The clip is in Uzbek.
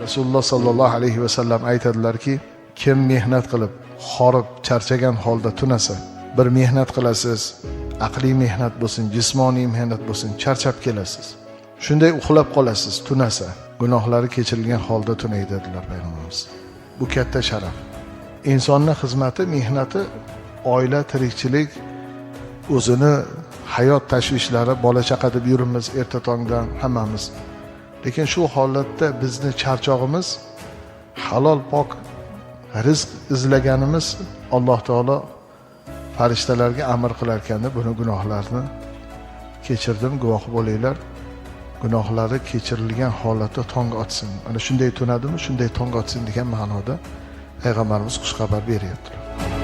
Rasululloh sallallohu alayhi vasallam aytadilarki, kim mehnat qilib, horib, charchagan holda tunasa, bir mehnat qilasiz, aqliy mehnat bo'lsin, jismoniy mehnat bo'lsin, charchab kelasiz. Shunday uxlab qolasiz, tunasa, gunohlari kechirilgan holda tunay dedilar payg'ambarimiz. Bu katta sharaf. Insonning xizmati, mehnati, oila, tirikchilik, o'zini hayot tashvishlari, bola chaqa deb yurimiz erta tongdan hammamiz. Lekin shu holatda bizni charchog'imiz, halol pok rizq izlaganimiz Alloh taolo farishtalarga amr qilar ekanda, buni gunohlarni kechirdim, guvoh bo'linglar. Gunohlari kechirilgan holatda tong otsin. Mana shunday tunadimi, shunday tong otsin degan ma'noda payg'ambarimiz xushxabar beryaptilar.